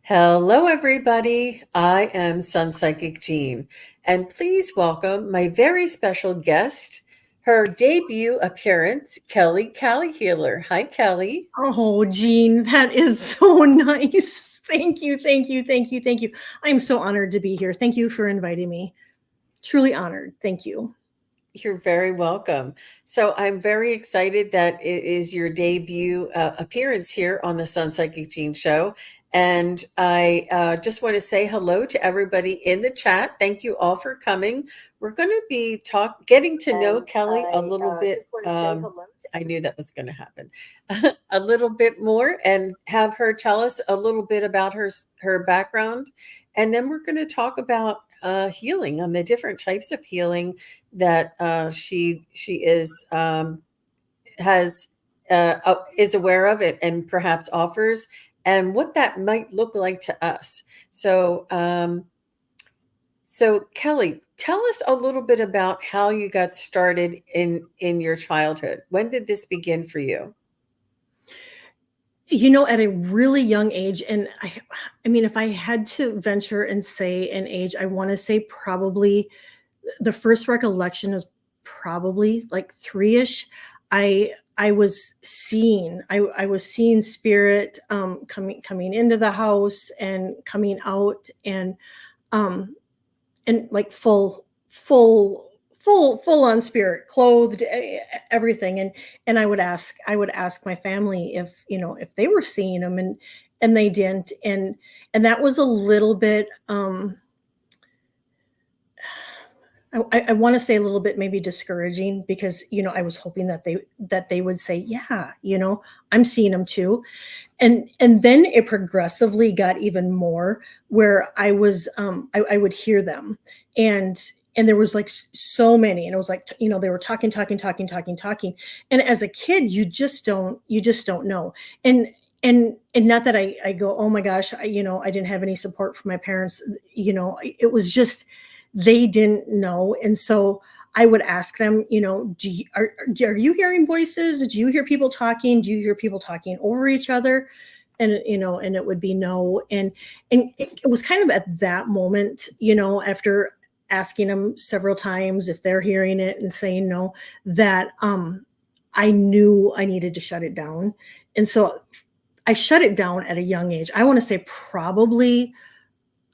Hello, everybody. I am Sun Psychic Jean, and please welcome my very special guest, her debut appearance, Kelly Calihealer. Hi, Kelly. Oh, Jean, that is so nice. Thank you, thank you, thank you, thank you. I'm so honored to be here. Thank you for inviting me. Truly honored. Thank you. You're very welcome. So I'm very excited that it is your debut appearance here on the Sun Psychic Jean Show. And I just want to say hello to everybody in the chat. Thank you all for coming. We're going to be getting to know Kelly a little bit. I knew that was going to happen. A little bit more, and have her tell us a little bit about her background, and then we're going to talk about healing, on the different types of healing that she has is aware of it and perhaps offers, and what that might look like to us. So Kelly, tell us a little bit about how you got started in your childhood. When did this begin for you? At a really young age, and I mean, if I had to venture and say an age, I want to say probably the first recollection is probably like three-ish. I was seeing, I was seeing spirit coming into the house and coming out, um and like full on spirit, clothed, everything. And I would ask my family if they were seeing them, and they didn't. And that was a little bit, I want to say a little bit maybe discouraging, because I was hoping that they would say, yeah, I'm seeing them too. And then it progressively got even more, where I would hear them, and there was like so many, and it was like, they were talking. And as a kid, you just don't know. And not that I go, oh my gosh, I didn't have any support from my parents. It was just, they didn't know. And so I would ask them, are you hearing voices? Do you hear people talking? Do you hear people talking over each other? And it would be no. And it was kind of at that moment, after asking them several times if they're hearing it and saying no, that I knew I needed to shut it down. And so I shut it down at a young age. I want to say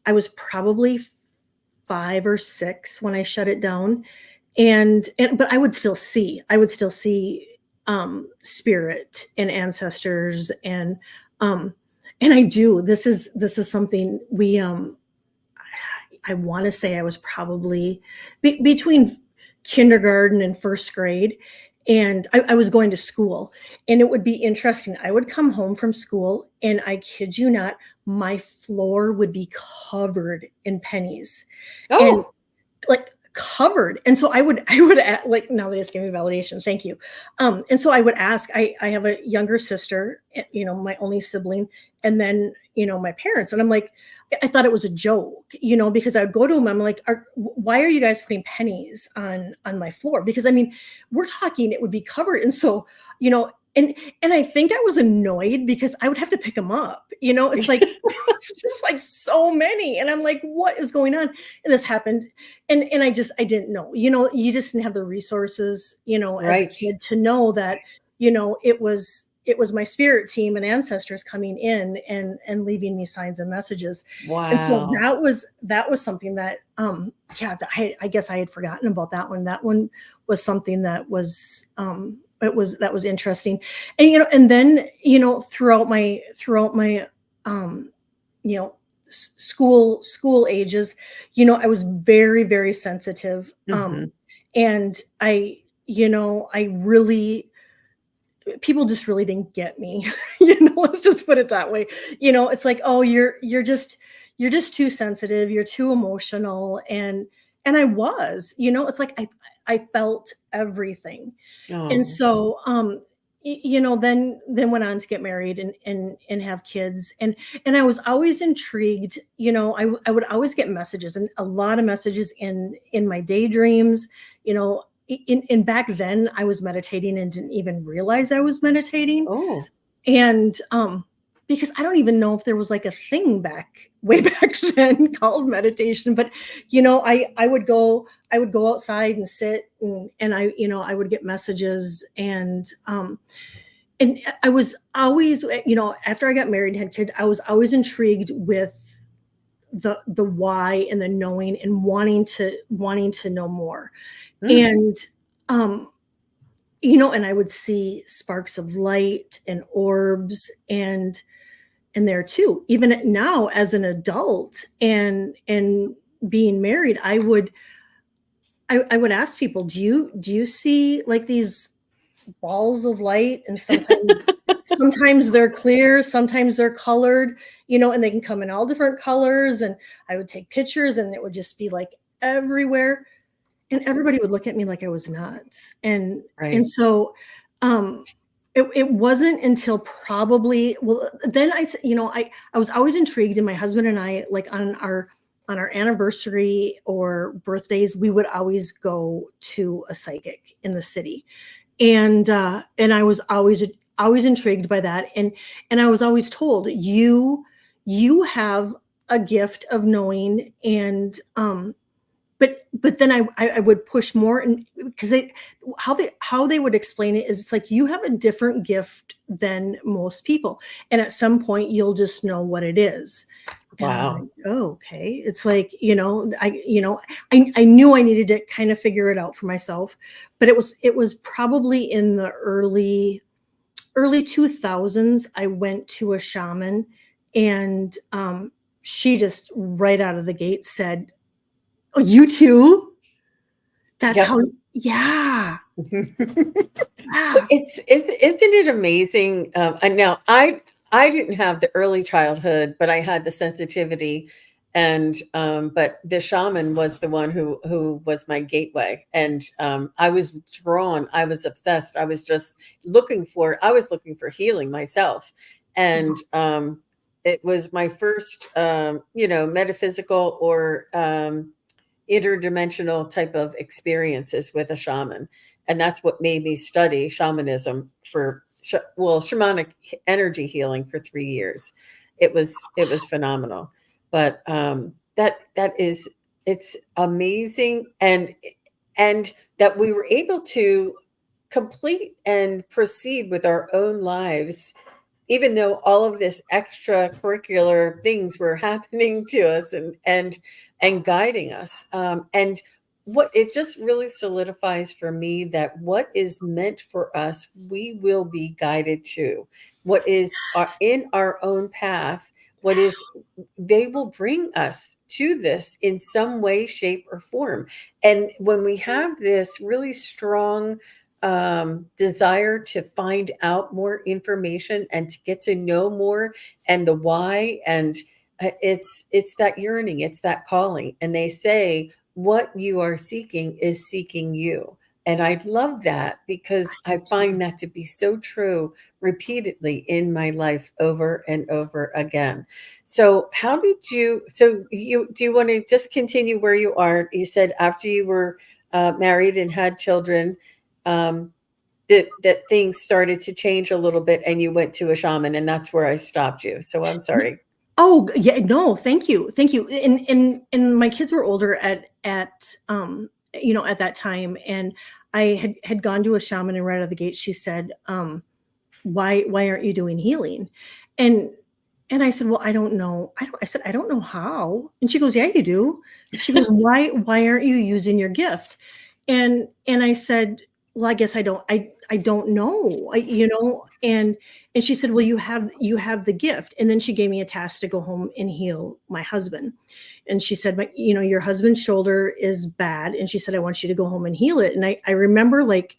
I was probably 5 or 6 when I shut it down. And but I would still see spirit and ancestors. And I do, this is something I want to say I was probably between kindergarten and first grade. And I was going to school, and it would be interesting. I would come home from school, and I kid you not, my floor would be covered in pennies, and Oh, like covered. And so I would like, now they just gave me validation, thank you. And so I would ask, I have a younger sister, my only sibling, and then my parents. And I'm like, I thought it was a joke, because I would go to them, I'm like, why are you guys putting pennies on my floor? Because I mean, we're talking, it would be covered. And so, and I think I was annoyed because I would have to pick them up. It's like, it's just like so many. And I'm like, what is going on? And this happened. And I didn't know, you just didn't have the resources, as a right. kid, to know that, it was my spirit team and ancestors coming in and leaving me signs and messages. And so Wow. that was something that, yeah, I guess I had forgotten about that one. That one was something that was, that was interesting. And then, throughout my um you know school ages, I was very, very sensitive. Hmm. And I really, people just really didn't get me. Let's just put it that way. It's like, oh, you're just too sensitive, you're too emotional. And I was, it's like, I felt everything. And Oh, so, then went on to get married and have kids. And I was always intrigued. I would always get messages, and a lot of messages in my daydreams. In back then, I was meditating and didn't even realize I was meditating. oh, And because I don't even know if there was like a thing way back then called meditation. But I would go outside and sit, and I would get messages, and I was always, after I got married and had kids, I was always intrigued with the why and the knowing and wanting to know more. Mm, And um and I would see sparks of light and orbs, and there too, even now as an adult and being married, I would ask people, do you see like these balls of light? And sometimes they're clear, sometimes they're colored, and they can come in all different colors. And I would take pictures, and it would just be like everywhere, and everybody would look at me like I was nuts. And right. so it wasn't until probably, well, then I was always intrigued, and my husband and I, like on our anniversary or birthdays, we would always go to a psychic in the city. And I was always intrigued by that. And I was always told, you have a gift of knowing. And but then I would push more, and because how they would explain it is, it's like, you have a different gift than most people, and at some point you'll just know what it is. And I'm Wow. like, oh, okay. It's like, I knew I needed to kind of figure it out for myself. But it was probably in the early 2000s. I went to a shaman, and she just right out of the gate said, oh, you too? That's Yep. how. Yeah. But Yeah. isn't it amazing? And now I didn't have the early childhood, but I had the sensitivity, and but the shaman was the one who was my gateway, and I was drawn, I was obsessed, I was looking for healing myself, and it was my first metaphysical or interdimensional type of experiences with a shaman. And that's what made me study shamanism for shamanic energy healing for 3 years. It was phenomenal. But that is it's amazing, and that we were able to complete and proceed with our own lives, even though all of this extracurricular things were happening to us, and guiding us, and what it just really solidifies for me that what is meant for us, we will be guided to. What is in our own path, what is they will bring us to this in some way, shape, or form. And when we have this really strong desire to find out more information and to get to know more, and the why, and it's that yearning, it's that calling. And they say what you are seeking is seeking you. And I love that because I find that to be so true repeatedly in my life over and over again. So do you want to just continue where you are? You said after you were married and had children, um, that things started to change a little bit, and you went to a shaman, and that's where I stopped you. So I'm sorry. Oh, yeah, no, thank you. Thank you. And my kids were older at that time, and I had gone to a shaman, and right out of the gate she said, why aren't you doing healing? And and I said, well, I don't know. I said, I don't know how. And she goes, yeah, you do. She goes, why aren't you using your gift? And I said, well, I guess I don't know. And she said, well, you have the gift. And then she gave me a task to go home and heal my husband. And she said, your husband's shoulder is bad. And she said, I want you to go home and heal it. And I remember like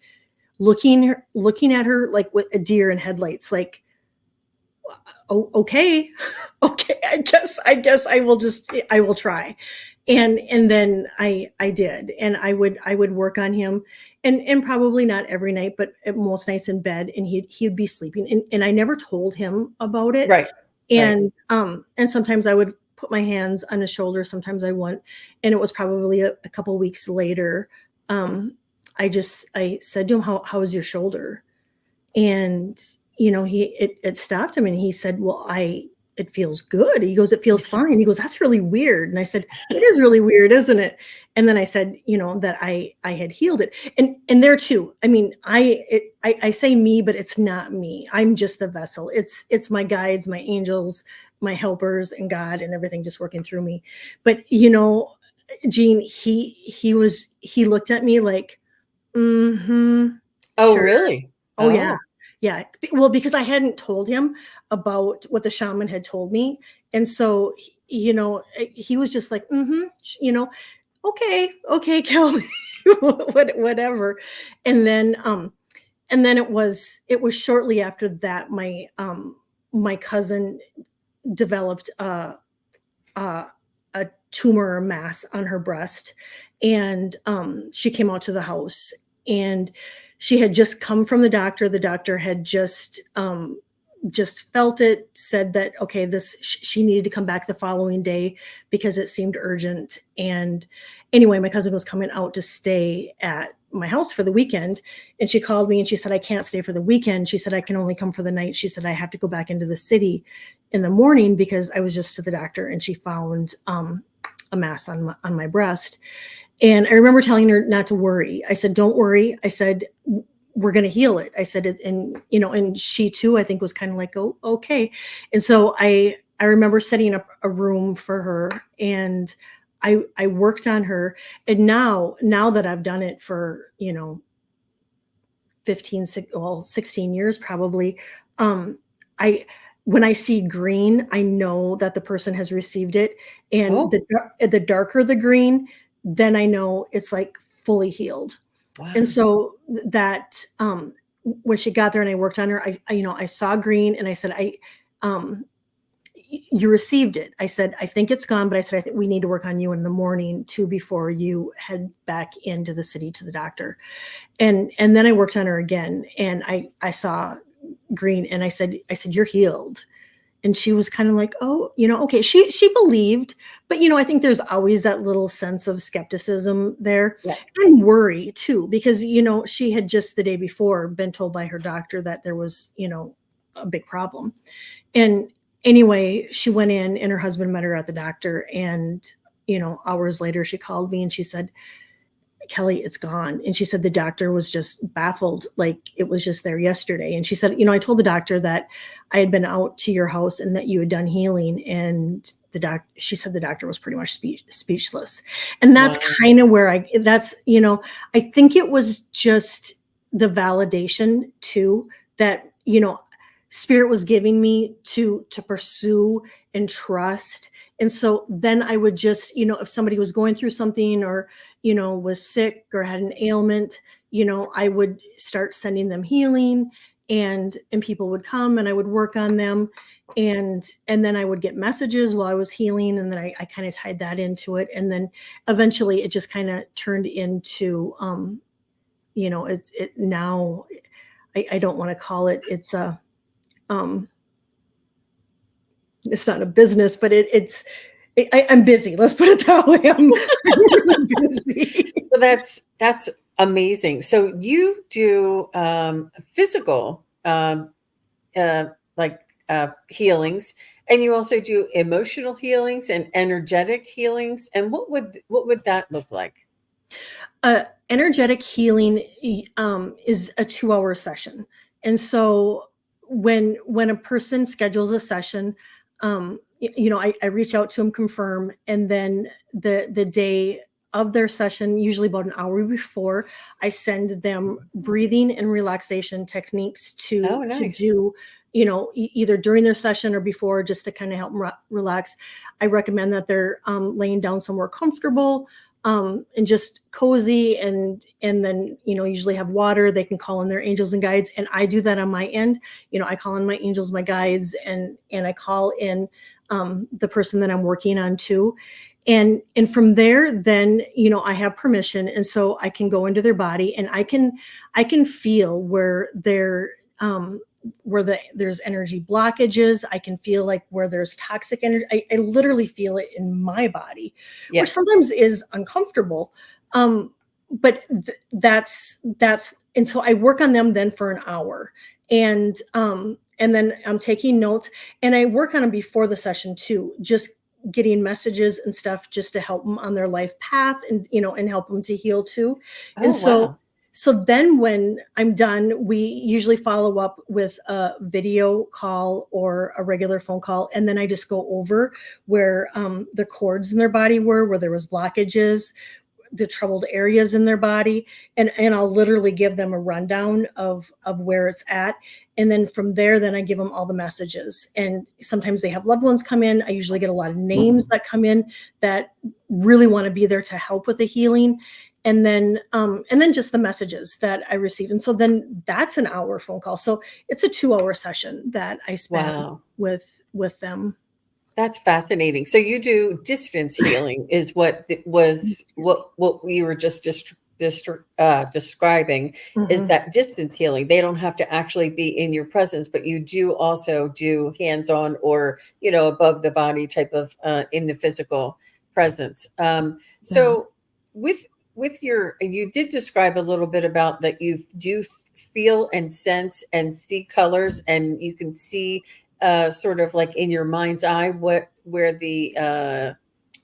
looking at her like with a deer in headlights, like, oh, okay. Okay, I guess I will try. And then I did, and I would work on him, and probably not every night, but most nights in bed, and he'd be sleeping, and I never told him about it. Right, right. And sometimes I would put my hands on his shoulder, sometimes I wouldn't. And it was probably a couple weeks later, um I said to him, how is your shoulder? And it stopped him, and he said, well, it feels good. He goes, it feels fine. He goes, that's really weird. And I said, it is really weird, isn't it? And then I said, that I had healed it. And there too, I mean, I say me, but it's not me. I'm just the vessel. It's my guides, my angels, my helpers, and God, and everything just working through me. But Gene, he looked at me like, mm-hmm, Oh, sure. really? Oh yeah. Oh, Yeah. Well, because I hadn't told him about what the shaman had told me. And so, he was just like, mm-hmm, okay, Kelly, whatever. And then it was shortly after that my cousin developed uh, a tumor or mass on her breast, and she came out to the house, and she had just come from the doctor. The doctor had just felt it, said that okay, this she needed to come back the following day because it seemed urgent. And anyway, my cousin was coming out to stay at my house for the weekend, and she called me and she said, I can't stay for the weekend. She said, I can only come for the night. She said, I have to go back into the city in the morning because I was just to the doctor, and she found a mass on my breast. And I remember telling her not to worry. I said, don't worry. I said, we're going to heal it. I said it. And she too, I think, was kind of like, oh, okay. And so I remember setting up a room for her, and I worked on her. And now that I've done it for, 16 years probably, I when I see green, I know that the person has received it. And oh, the darker the green, then I know it's like fully healed. And wow. so that when she got there and I worked on her, I saw green, and I said, um, you received it. I said, I think it's gone, but I said, I think we need to work on you in the morning too before you head back into the city to the doctor. And then I worked on her again, and I saw green, and I said, you're healed. And she was kind of like, oh, okay. She believed, but I think there's always that little sense of skepticism there, Yeah. and worry too, because she had just the day before been told by her doctor that there was a big problem. And anyway, she went in, and her husband met her at the doctor, and hours later she called me and she said, Kelly, it's gone. And she said the doctor was just baffled, like it was just there yesterday. And she said, I told the doctor that I had been out to your house and that you had done healing. And she said the doctor was pretty much speechless. And that's Wow. kind of where I think it was just the validation too, that, spirit was giving me to pursue and trust. And so then I would just, if somebody was going through something, or was sick or had an ailment, I would start sending them healing, and people would come and I would work on them. And then I would get messages while I was healing, and then I kind of tied that into it. And then eventually it just kind of turned into it now. I don't want to call it, um it's not a business, but I'm busy. Let's put it that way. I'm really busy. So that's amazing. So you do physical uh, like healings, and you also do emotional healings and energetic healings. And what would that look like? Energetic healing is a 2-hour session. And so when a person schedules a session, I reach out to them, confirm, and then the day of their session, usually about an hour before, I send them breathing and relaxation techniques Oh, to nice. do, either during their session or before, just to kind of help them relax. I recommend that they're laying down somewhere comfortable, and just cozy, and then usually have water. They can call in their angels and guides, and I do that on my end. I call in my angels, my guides, and I call in the person that I'm working on too. And from there, then I have permission, and so I can go into their body, and I can feel where they're there's energy blockages. I can feel like where there's toxic energy. I literally feel it in my body, which Yeah. sometimes is uncomfortable. But that's and so I work on them then for an hour, And then I'm taking notes, and I work on them before the session too, just getting messages and stuff just to help them on their life path, and and help them to heal too. And Oh, so wow. so then when I'm done, we usually follow up with a video call or a regular phone call, and then I just go over where the cords in their body were, where there was blockages, the troubled areas in their body, and I'll literally give them a rundown of where it's at. And then from there, then I give them all the messages. And sometimes they have loved ones come in. I usually get a lot of names that come in that really want to be there to help with the healing. And then just the messages that I receive. And so then that's an hour phone call. So it's a 2-hour session that I spend Wow. with them. That's fascinating. So you do distance healing is what it was what we were just describing is Mhm. that distance healing. They don't have to actually be in your presence, but you do also do hands-on or, above the body type of in the physical presence. Yeah. So with you did describe a little bit about that you do feel and sense and see colors, and you can see sort of like in your mind's eye where the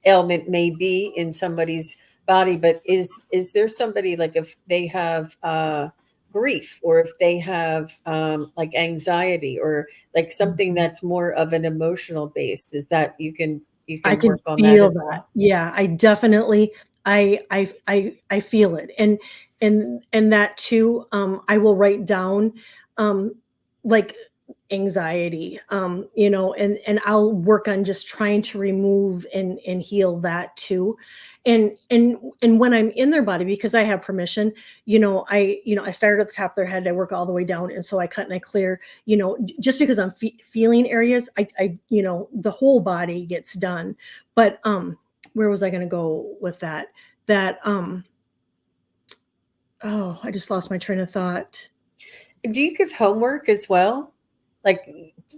ailment may be in somebody's body. But is there somebody, like if they have grief, or if they have like anxiety, or like something Mhm. that's more of an emotional base, is that you I can can work on that feel as that. well? Yeah, I definitely I feel it. And that too, I will write down um like anxiety, and I'll work on just trying to remove and heal that too. And when I'm in their body, because I have permission, I started at the top of their head, I work all the way down, and so I cut and I clear, just because I'm feeling areas, the whole body gets done. But where was I going to go with that? That Oh, I just lost my train of thought. Do you give homework as well? Like,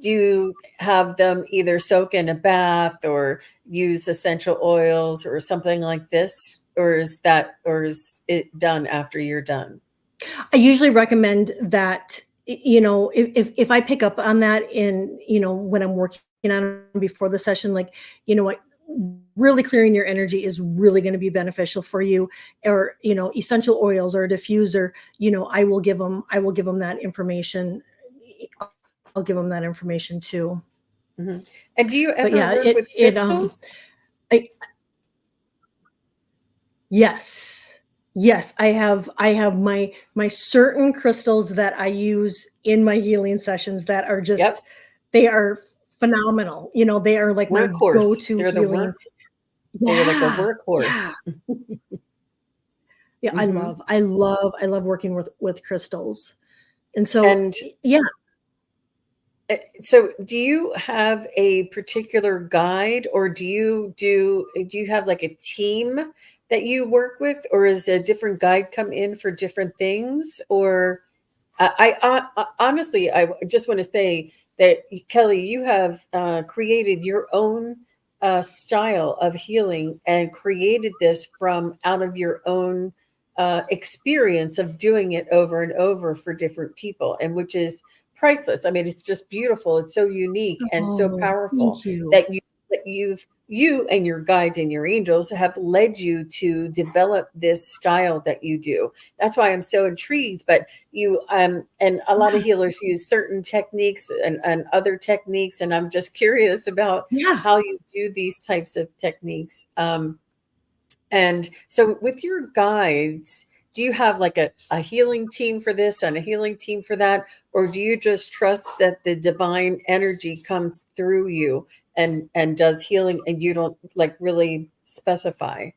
do you have them either soak in a bath or use essential oils or something like this? Or is it done after you're done? I usually recommend that, if I pick up on that in, when I'm working on it before the session, like, what, really clearing your energy is really going to be beneficial for you, or, essential oils or a diffuser, I will give them that information. I'll give them that information too. Mhm. And do you But ever yeah, work with crystals? I, yes. Yes, I have my certain crystals that I use in my healing sessions that are just, Yep. they are phenomenal. They are like my Workhorse. go-to They're the healing. work They're like a Yeah. Yeah. workhorse. Yeah, I Mhm. love I love I love working with crystals. And so And yeah, so do you have a particular guide, or do you have like a team that you work with, or is a different guide come in for different things? Or honestly, I just want to say that Kelly, you have created your own style of healing and created this from out of your own experience of doing it over and over for different people, and which is priceless. I mean, it's just beautiful. It's so unique and so oh, powerful thank you. that you and your guides and your angels have led you to develop this style that you do. That's why I'm so intrigued. But you and a lot of Yeah. healers use certain techniques and other techniques, and I'm just curious about Yeah. how you do these types of techniques. And so with your guides, do you have like a healing team for this and a healing team for that? Or do you just trust that the divine energy comes through you and does healing, and you don't like really specify?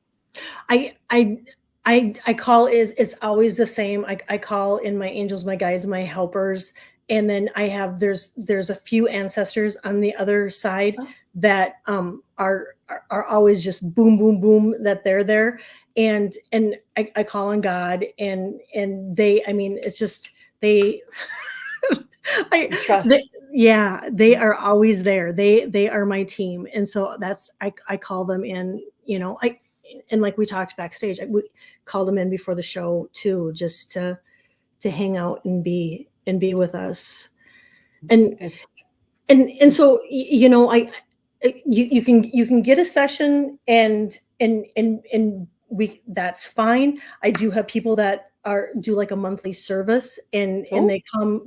I I I call is it's always the same. I call in my angels, my guides, my helpers, and then I have there's a few ancestors on the other side Oh, that are always just boom boom boom, that they're there. And I call on God, and they, I mean, it's just they I you they, trust. yeah, they are always there. They are my team. And so that's, I call them in, I and like we talked backstage, we called them in before the show too, just to hang out and and be with us. And It's, and so you can get a session and we that's fine. I do have people that are do like a monthly service and oh,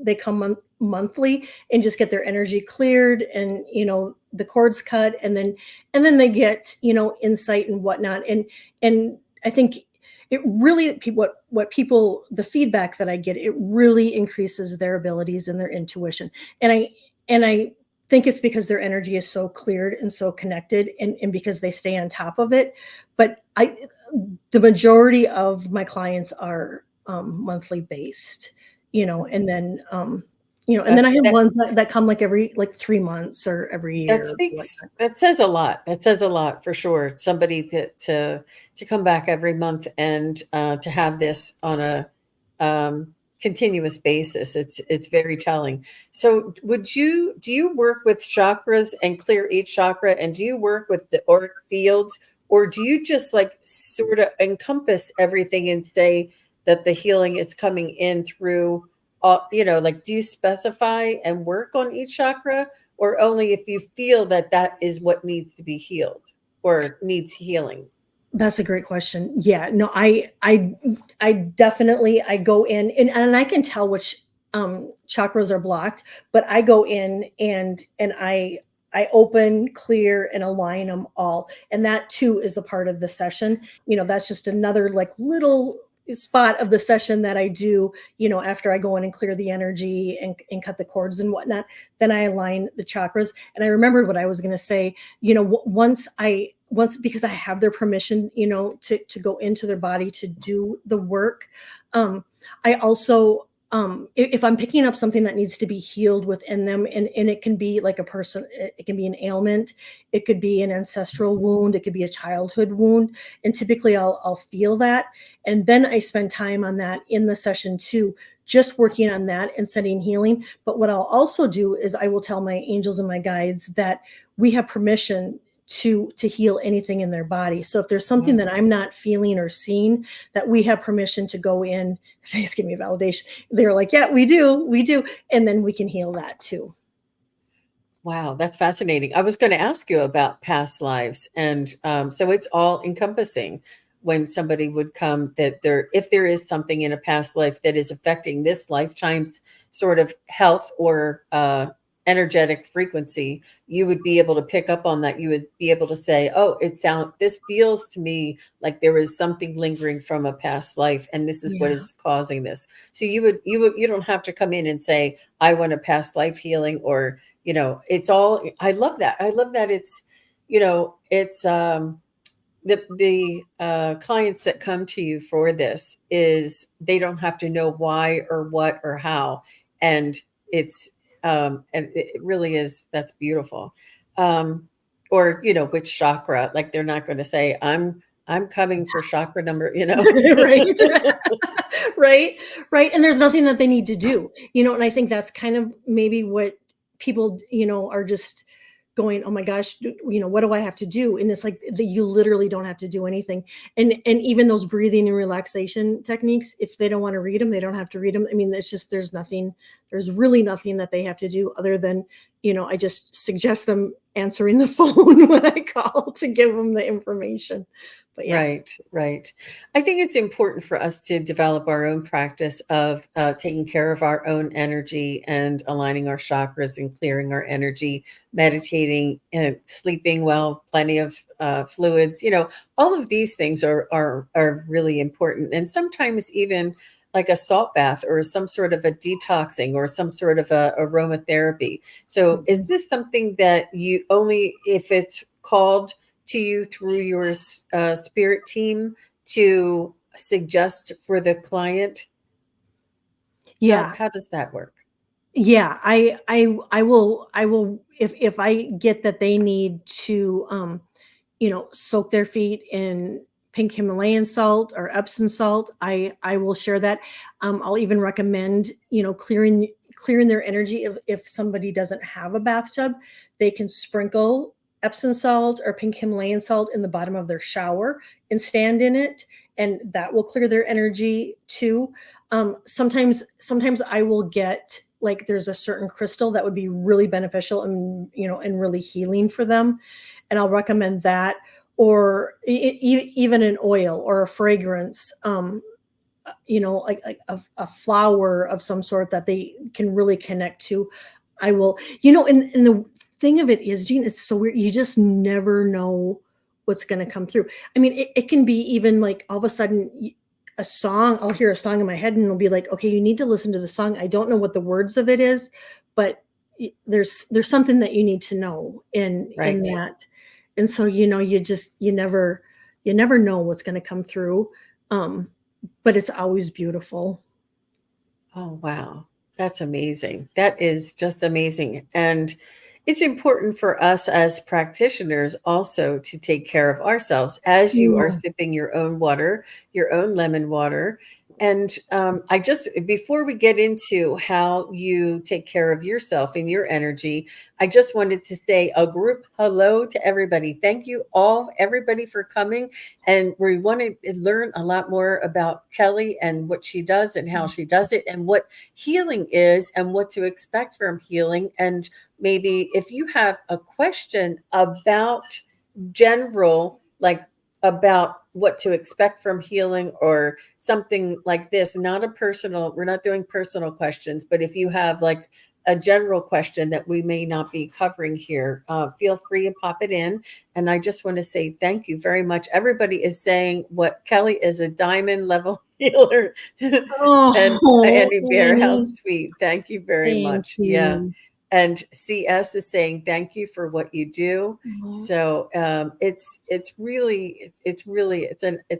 they come monthly and just get their energy cleared and the cords cut and then they get insight and whatnot and I think it really what people the feedback that I get, it really increases their abilities and their intuition. And I think it's because their energy is so cleared and so connected and because they stay on top of it. But the majority of my clients are monthly based, and then and then I have that ones that come like every like 3 months or every that year. speaks, that says a lot. That says a lot for sure. Somebody to come back every month and to have this on a continuous basis. It's very telling. So do you work with chakras and clear each chakra, and do you work with the auric fields, or do you just like sort of encompass everything and say that the healing is coming in through all, like do you specify and work on each chakra, or only if you feel that that is what needs to be healed or needs healing? That's a great question. Yeah, no, I definitely I go in and I can tell which chakras are blocked, but I go in and I open, clear, and align them all. And that too is a part of the session. That's just another like little spot of the session that I do, after I go in and clear the energy and cut the cords and whatnot, then I align the chakras. And I remembered what I was going to say, once because I have their permission, to go into their body to do the work. I also if I'm picking up something that needs to be healed within them, and it can be like a person, it can be an ailment, it could be an ancestral wound, it could be a childhood wound, and typically I'll feel that, and then I spend time on that in the session too, just working on that and sending healing. But what I'll also do is I will tell my angels and my guides that we have permission to heal anything in their body. So if there's something that I'm not feeling or seeing, that we have permission to go in, they just give me validation. They're like, yeah, we do. And then we can heal that too. Wow, that's fascinating. I was going to ask you about past lives, and so it's all encompassing. When somebody would come, that there, if there is something in a past life that is affecting this lifetime's sort of health or energetic frequency, you would be able to pick up on that. You would be able to say, "Oh, this feels to me like there is something lingering from a past life, and this is what Yeah. is causing this." So you don't have to come in and say, "I want a past life healing," or it's all, I love that. I love that it's the clients that come to you for this, is they don't have to know why or what or how. And it's and it really is, that's beautiful. Or which chakra, like they're not going to say, I'm coming for chakra number. Right. Right. Right. And there's nothing that they need to do, and I think that's kind of maybe what people, are just going, oh my gosh, what do I have to do? And it's like you literally don't have to do anything. And even those breathing and relaxation techniques, if they don't want to read them, they don't have to read them. I mean, it's just there's really nothing that they have to do other than, I just suggest them answering the phone when I call to give them the information. But yeah. Right, right. I think it's important for us to develop our own practice of taking care of our own energy and aligning our chakras and clearing our energy, meditating and sleeping well, plenty of fluids. All of these things are really important, and sometimes even like a salt bath or some sort of a detoxing or some sort of a aromatherapy. So, is Mhm. this something that you only if it's called to you through your spirit team to suggest for the client? How Yeah. how does that work? Yeah, I will if I get that they need to soak their feet in pink Himalayan salt or Epsom salt, I will share that. I'll even recommend, clearing their energy. If somebody doesn't have a bathtub, they can sprinkle Epsom salt or pink Himalayan salt in the bottom of their shower and stand in it, and that will clear their energy too. Sometimes I will get, like, there's a certain crystal that would be really beneficial and, and really healing for them, and I'll recommend that, or even an oil or a fragrance, like a flower of some sort that they can really connect to. I will, and the thing of it is, Jean, it's so weird. You just never know what's going to come through. I mean, it can be even like all of a sudden a song, I'll hear a song in my head and it'll be like, okay, you need to listen to the song. I don't know what the words of it is, but there's something that you need to know in Right. that. And so, you never know what's going to come through. But it's always beautiful. Oh, wow. That's amazing. That is just amazing. And it's important for us as practitioners also to take care of ourselves as you are Mm. sipping your own water, your own lemon water. And I just, before we get into how you take care of yourself and your energy, I just wanted to say a group hello to everybody. Thank you all, everybody, for coming. And we want to learn a lot more about Kelly and what she does and how she does it and what healing is and what to expect from healing. And maybe if you have a question about general, like about what to expect from healing or something like this, not a personal, we're not doing personal questions, but if you have like a general question that we may not be covering here, feel free to pop it in. And I just want to say thank you very much. Everybody is saying what Kelly is a diamond level healer. And Oh, Annie Bear, how Annie, sweet. Thank you very thank much. Yeah. you. And CS is saying thank you for what you do. Oh, So it's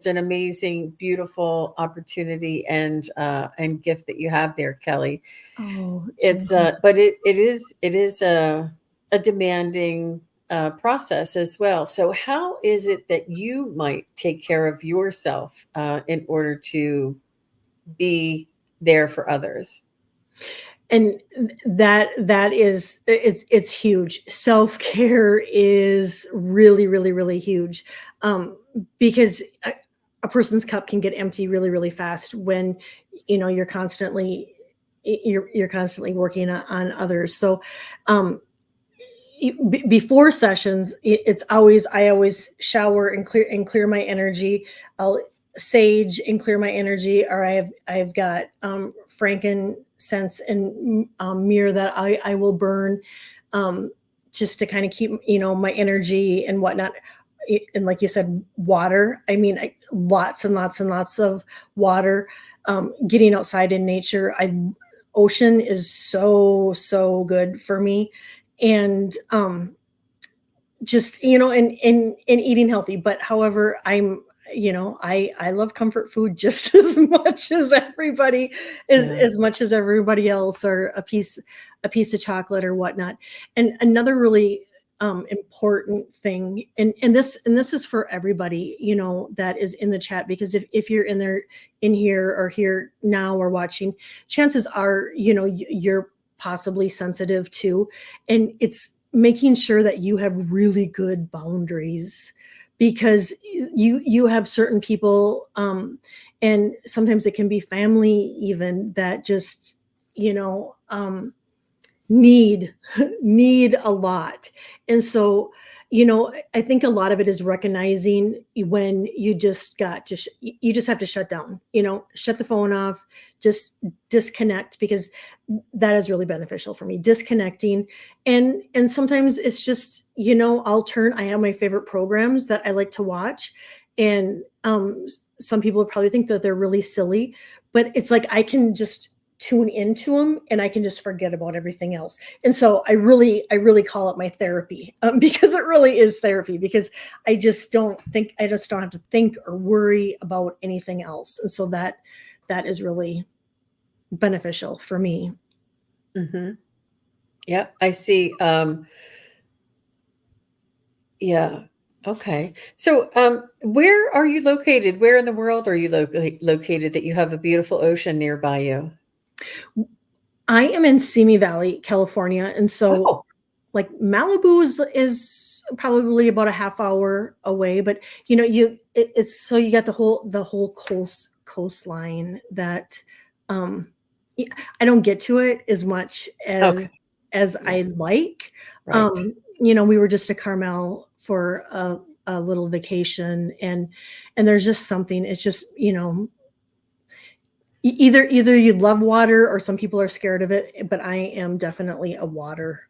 an amazing, beautiful opportunity and gift that you have there, Kelly. oh, It's Jean. but it is a demanding process as well. So how is it that you might take care of yourself in order to be there for others? And that is, it's huge. Self-care is really, really, really huge. Because a person's cup can get empty really, really fast when you're constantly working on others. So before sessions, it's always, I always shower and clear my energy. I'll sage and clear my energy, or I've got frankincense and myrrh that I will burn, um, just to kind of keep my energy and whatnot. And like you said, water. I mean, lots and lots and lots of water. Getting outside in nature. Ocean is so good for me, and just and eating healthy. But however, I love comfort food just as much as everybody, Yeah. as much as everybody else, or a piece of chocolate or whatnot. And another really important thing, and this is for everybody, that is in the chat, because if you're in here or here now or watching, chances are you're possibly sensitive too. And it's making sure that you have really good boundaries, because you have certain people, and sometimes it can be family even, that just need need a lot. And so I think a lot of it is recognizing when you just got to you just have to shut down, shut the phone off, just disconnect, because that is really beneficial for me, disconnecting. And sometimes it's just, I have my favorite programs that I like to watch, and some people would probably think that they're really silly, but it's like I can just tune into them and I can just forget about everything else. And so I really call it my therapy, because it really is therapy, because I just don't have to think or worry about anything else. And so that is really beneficial for me. Hmm. Yep, I see. Yeah. Okay. So, where are you located? Where in the world are you located that you have a beautiful ocean nearby you? I am in Simi Valley, California, and so Oh, like Malibu is probably about a half hour away, but it's so you got the whole coastline that um y- I don't get to it as much Okay. as Yeah. I like. Right. We were just to Carmel for a little vacation, and there's just something. It's just, either you love water or some people are scared of it, but I am definitely a water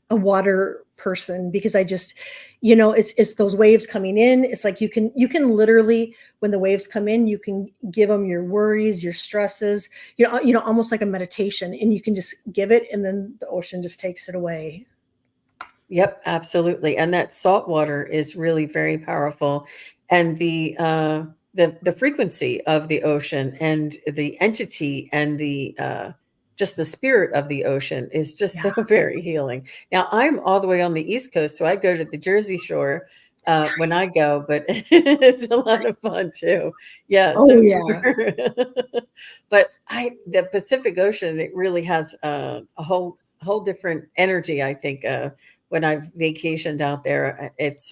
person, because I just, it's those waves coming in. It's like you can literally, when the waves come in, you can give them your worries, your stresses, almost like a meditation, and you can just give it, and then the ocean just takes it away. Yep, absolutely. And that salt water is really very powerful. And the frequency of the ocean and the entity and the just the spirit of the ocean is just Yeah. so very healing. Now I'm all the way on the East Coast, so I go to the Jersey Shore when I go, but it's a lot of fun too. Yeah, Oh so yeah. but I the Pacific Ocean, it really has a whole different energy, I think. When I've vacationed out there. It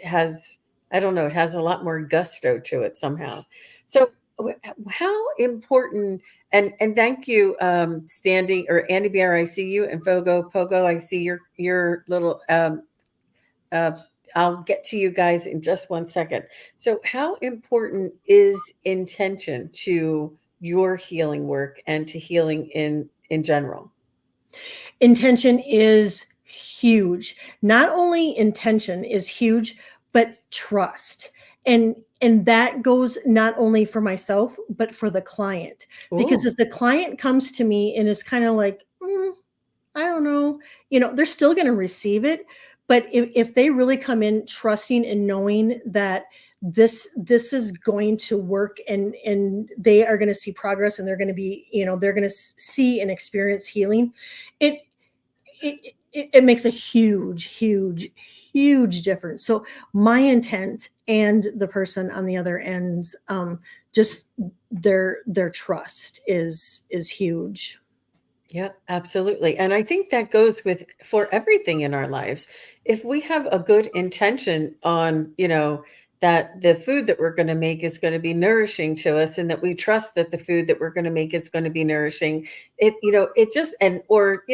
has, I don't know, it has a lot more gusto to it somehow. So how important, and thank you, Standing or Andy Bear, I see you, and Fogo Pogo, I see your little uh I'll get to you guys in just one second. So how important is intention to your healing work and to healing in general? Intention is huge. Not only intention is huge, but trust. And that goes not only for myself, but for the client. Because Oh, if the client comes to me and is kind of like, I don't know, they're still going to receive it. But if they really come in trusting and knowing that this is going to work, and they are going to see progress, and they're going to be, they're going to see and experience healing, it it makes a huge, huge, huge difference. So my intent and the person on the other ends, just their trust is huge. yeah, absolutely. And I think that goes with for everything in our lives. If we have a good intention on, that the food that we're going to make is going to be nourishing to us, and that we trust that the food that we're going to make is going to be nourishing, it just, and, or,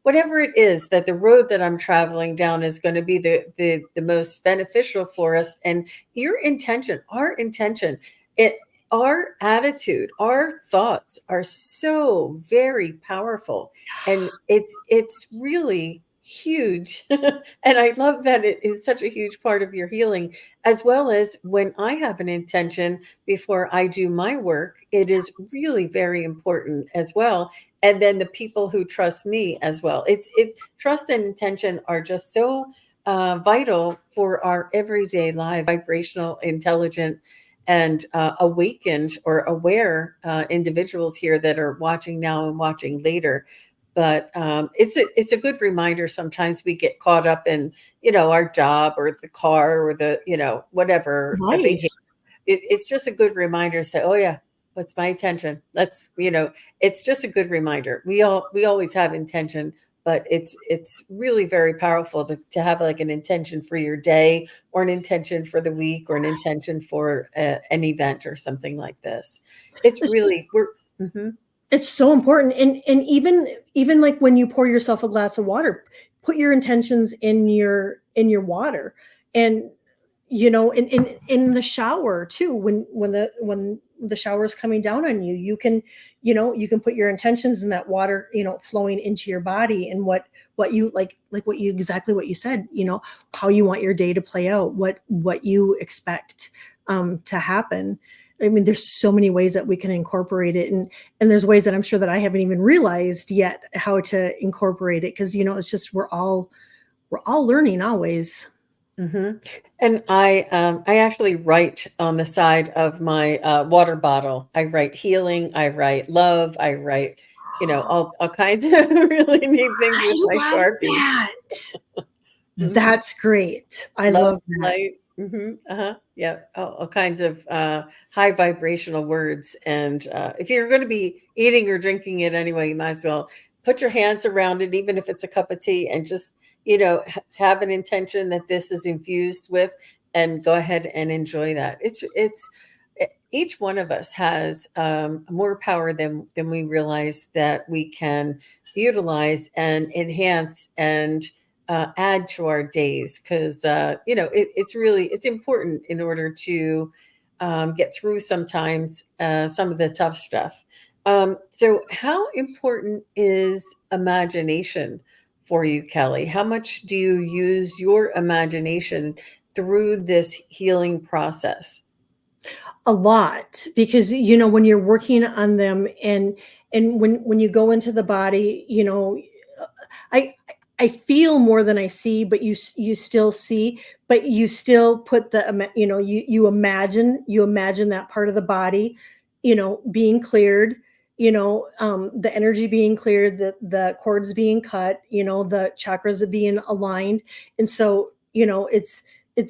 whatever it is, that the road that I'm traveling down is going to be the most beneficial for us. And your intention, our intention, it, our attitude, our thoughts are so very powerful, and it's really huge. And I love that it is such a huge part of your healing, as well as when I have an intention before I do my work, it is really very important as well. And then the people who trust me as well. It trust and intention are just so vital for our everyday life, vibrational, intelligent, and awakened or aware individuals here that are watching now and watching later. But it's a good reminder. Sometimes we get caught up in our job or the car or the whatever the Life. vacation. It's just a good reminder to say, oh yeah, what's my intention? It's just a good reminder. We always have intention, but it's really very powerful to have like an intention for your day, or an intention for the week, or an intention for an event or something like this. It's It's just really we're mhm. it's so important. And even like when you pour yourself a glass of water, put your intentions in your water. And in the shower too, when the shower is coming down on you, you can put your intentions in that water, flowing into your body, and what you like what you exactly what you said, how you want your day to play out, what you expect to happen. I mean, there's so many ways that we can incorporate it, and there's ways that I'm sure that I haven't even realized yet how to incorporate it, because it's just we're all learning always. Mhm. And I actually write on the side of my water bottle. I write healing, I write love, I write, all kinds of really neat things with I my love Sharpie. that. Mhm. That's great. I Love, love that. light, uh-huh, yeah, all kinds of high vibrational words. And if you're going to be eating or drinking it anyway, you might as well put your hands around it, even if it's a cup of tea, and just have an intention that this is infused with, and go ahead and enjoy that. Each one of us has more power than we realize that we can utilize and enhance and add to our days, because it's important in order to get through sometimes some of the tough stuff. So how important is imagination for you, Kelly? How much do you use your imagination through this healing process? A lot, because when you're working on them, and when you go into the body, I I feel more than I see, but you still see, but you still put you imagine that part of the body, being cleared, the energy being cleared, the cords being cut, the chakras are being aligned. And so, it's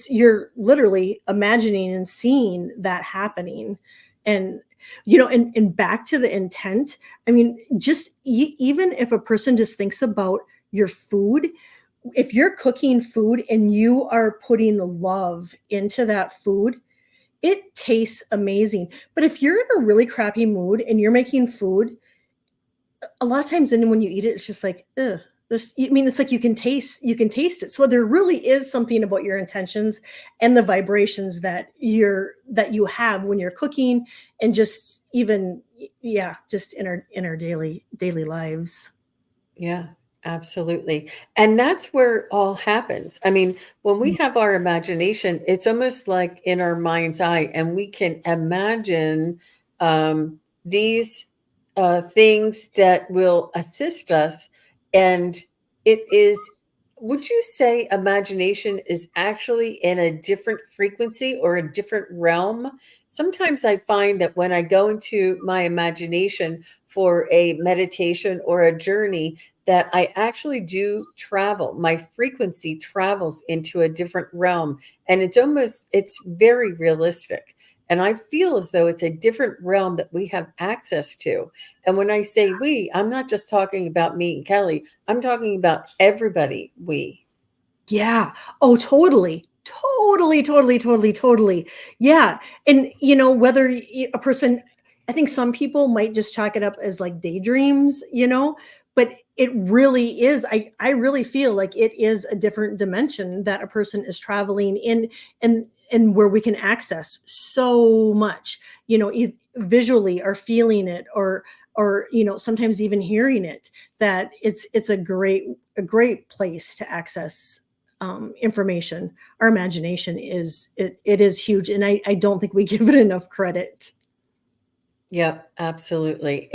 you're literally imagining and seeing that happening. And and back to the intent. I mean, just even if a person just thinks about your food, if you're cooking food and you are putting the love into that food, it tastes amazing. But if you're in a really crappy mood and you're making food, a lot of times, and when you eat it, it's just like, ugh. I mean, it's like you can taste it. So there really is something about your intentions and the vibrations that you have when you're cooking, and just even, yeah, just in our daily lives. Yeah, absolutely. And that's where it all happens. I mean, when we have our imagination, it's almost like in our mind's eye, and we can imagine these things that will assist us. And would you say imagination is actually in a different frequency or a different realm? Sometimes I find that when I go into my imagination for a meditation or a journey, that I actually do travel. My frequency travels into a different realm, and it's very realistic. And I feel as though it's a different realm that we have access to. And when I say we, I'm not just talking about me and Kelly, I'm talking about everybody, we. Yeah. Oh, totally. Totally, totally, totally, totally. Yeah. And whether a person, I think some people might just chalk it up as like daydreams, but it really is. I really feel like it is a different dimension that a person is traveling in, and where we can access so much, visually, or feeling it, or sometimes even hearing it, that it's a great place to access information. Our imagination it is huge, and I don't think we give it enough credit. Yep, absolutely.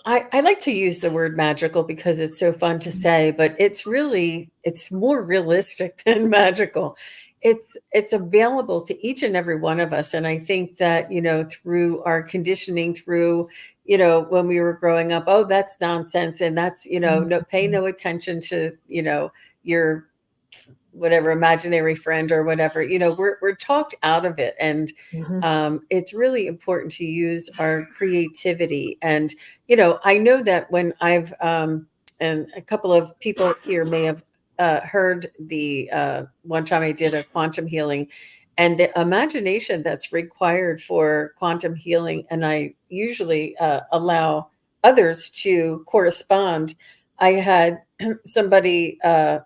I like to use the word magical because it's so fun to say, but it's more realistic than magical. It's available to each and every one of us. And I think that, through our conditioning, through, when we were growing up, oh, that's nonsense. And that's, no, pay Mhm. no attention to, your whatever imaginary friend or whatever. We're talked out of it. And Mhm. it's really important to use our creativity. And I know that when and a couple of people here may have heard the one time I did a quantum healing, and the imagination that's required for quantum healing, and I usually allow others to correspond. I had somebody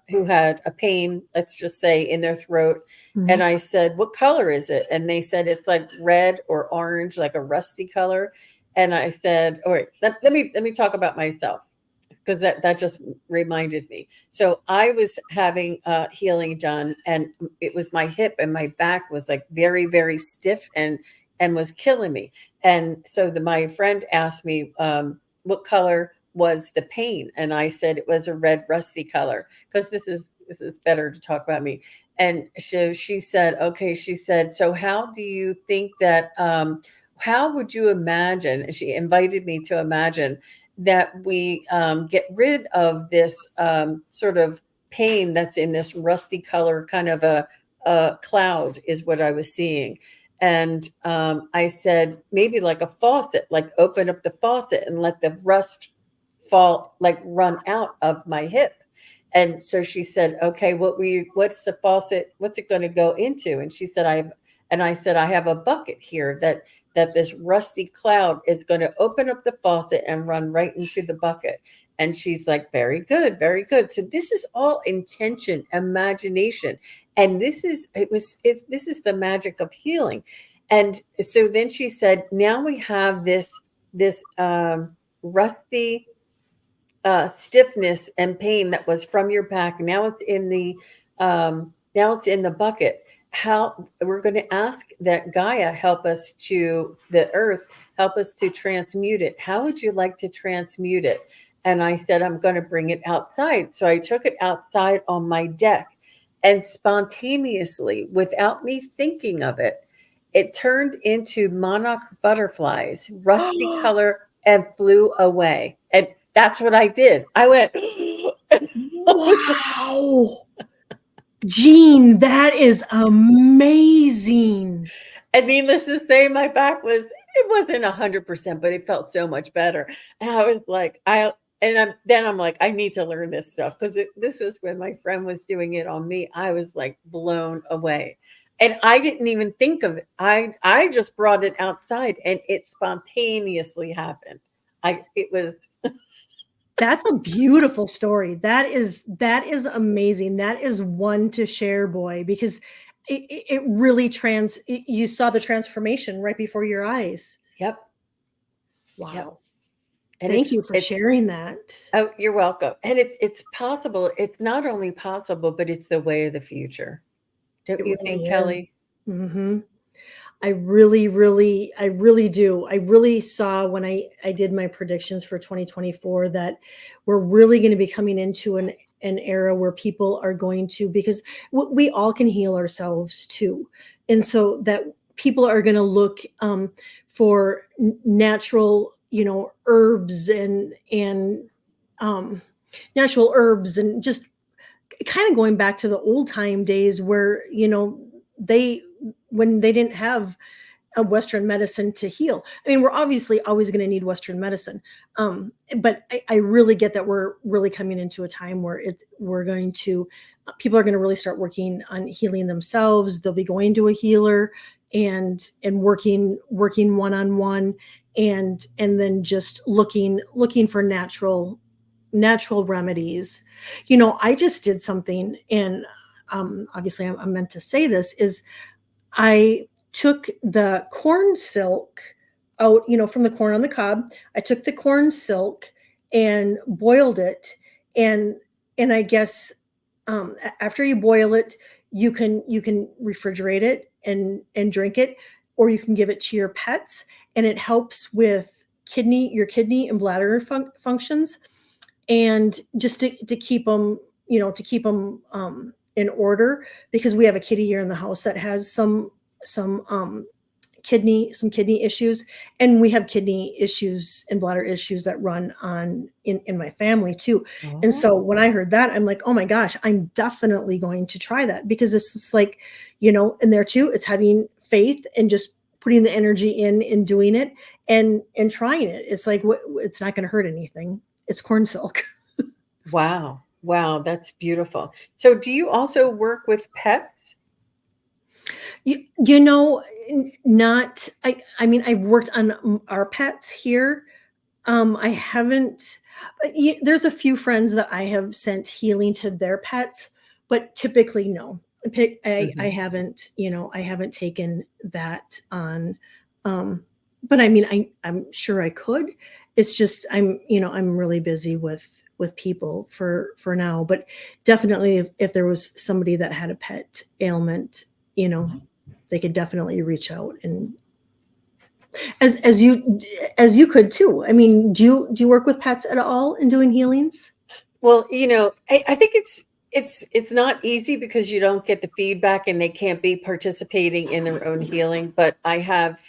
who had a pain, let's just say, in their throat. And Mhm. I said, "What color is it?" And they said, "It's like red or orange, like a rusty color." And I said, "All right, let me talk about myself, because that just reminded me." So I was having healing done, and it was my hip, and my back was like very, very stiff, and was killing me. And so my friend asked me, what color was the pain, and I said it was a red rusty color, because this is better to talk about me. And so she said, okay, she said, so how do you think that how would you imagine, and she invited me to imagine that we get rid of this sort of pain that's in this rusty color, kind of a cloud, is what I was seeing. And I said, maybe like a faucet, like open up the faucet and let the rust fall, like run out of my hip. And so she said, okay, what's the faucet? What's it going to go into? And she said, I said, I have a bucket here that this rusty cloud is going to open up the faucet and run right into the bucket. And she's like, very good, very good. So this is all intention, imagination. And this is the magic of healing. And so then she said, now we have this rusty stiffness and pain that was from your back. Now it's in the bucket. How we're going to ask that Gaia help us to the earth help us to transmute it. How would you like to transmute it? And I said, I'm going to bring it outside. So I took it outside on my deck, and spontaneously, without me thinking of it, it turned into monarch butterflies, rusty color, and flew away. And that's what I did. I went, Wow. Jean, that is amazing. and needless to say, my back it wasn't 100%, but it felt so much better. And I was like, I'm like, I need to learn this stuff because this was when my friend was doing it on me. I was like blown away. And I didn't even think of it. I just brought it outside and it spontaneously happened. It was That's a beautiful story. That is amazing. That is one to share, boy, because it really you saw the transformation right before your eyes. yep, yep. Wow. And Thank you for it's sharing that. oh, you're welcome. And it's possible. It's not only possible, but it's the way of the future. Don't It you really think, is. Kelly? Hmm. I really do. I really saw when I did my predictions for 2024 that we're really going to be coming into an era where people are going to, because we all can heal ourselves too. And so that people are going to look for natural, herbs and um, natural herbs, and just kind of going back to the old time days where, they when they didn't have a Western medicine to heal. I mean, we're obviously always going to need Western medicine, but I really get that we're really coming into a time where people are going to really start working on healing themselves. They'll be going to a healer and working one on one, and then just looking for natural remedies. I just did something, and obviously I'm meant to say this, is I took the corn silk out, from the corn on the cob. I took the corn silk and boiled it, and I guess after you boil it, you can refrigerate it and drink it, or you can give it to your pets, and it helps with your kidney and bladder functions, and just to keep them, in order, because we have a kitty here in the house that has some kidney issues, and we have kidney issues and bladder issues that run on in my family too. And so Oh, when I heard that, I'm like, oh my gosh, I'm definitely going to try that, because this is like, and there too, it's having faith and just putting the energy in and doing it, and trying it. It's like, it's not going to hurt anything. It's corn silk. wow. Wow, that's beautiful. So do you also work with pets? Not, I mean, I've worked on our pets here. I haven't, but there's a few friends that I have sent healing to their pets, but typically no. I Mhm. haven't, I haven't taken that on. Um, but I mean, I'm sure I could. It's just I'm really busy with people for now. But definitely, if there was somebody that had a pet ailment, they could definitely reach out, and as as you as you could too. I mean, do you work with pets at all in doing healings? Well, I think it's not easy because you don't get the feedback and they can't be participating in their own healing. But I have,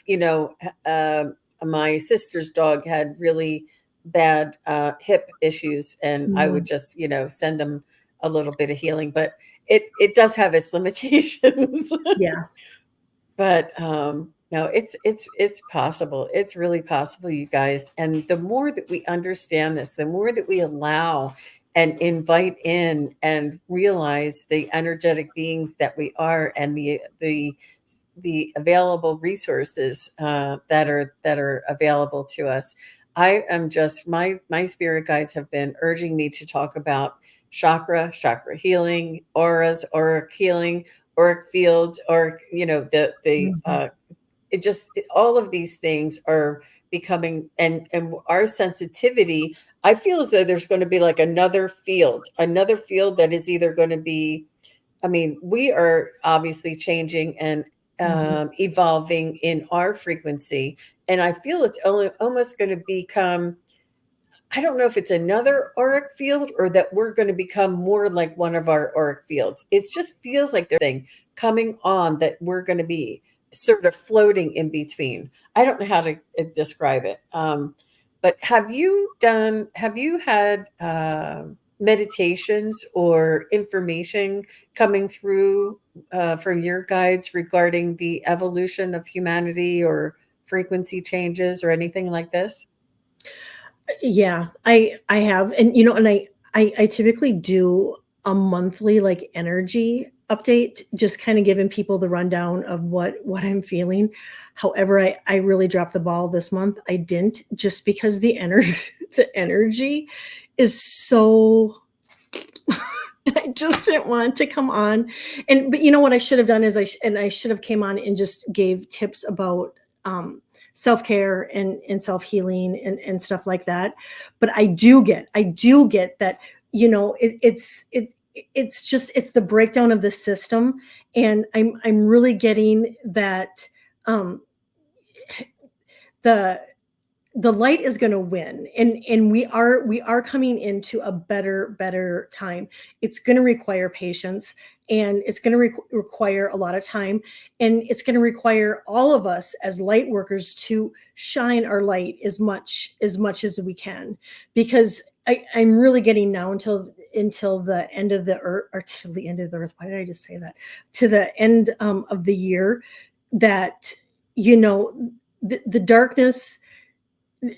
my sister's dog had really bad hip issues, and I would Mm, just, send them a little bit of healing. But it does have its limitations. yeah. But no, it's possible. It's really possible, you guys. And the more that we understand this, the more that we allow and invite in and realize the energetic beings that we are, and the available resources that are available to us. I am just my spirit guides have been urging me to talk about chakra healing, auras, auric healing, auric fields, or the Mhm. all of these things are becoming, and our sensitivity. I feel as though there's going to be like another field that is either going to be, I mean, we are obviously changing and Mhm. evolving in our frequency, and I feel it's only almost going to become, I don't know if it's another auric field or that we're going to become more like one of our auric fields. It just feels like there's thing coming on that we're going to be sort of floating in between. I don't know how to describe it. But have you had meditations or information coming through from your guides regarding the evolution of humanity or frequency changes or anything like this? Yeah, I have, and, and I typically do a monthly, like, energy update, just kinda giving people the rundown of what I'm feeling. However, I really dropped the ball this month. I didn't, just because the energy the energy is so I just didn't want to come on, but you know what I should have done is I should have came on and just gave tips about, self-care and self-healing and stuff like that. But I do get that, it's the breakdown of the system, and I'm really getting that, um, the the light is going to win, and we are coming into a better time. It's going to require patience, and it's going to require a lot of time, and it's going to require all of us as light workers to shine our light as much as we can, because I'm really getting now, until the end of the earth, or till the end of the earth. Why did I just say that? To the end, of the year, that, the darkness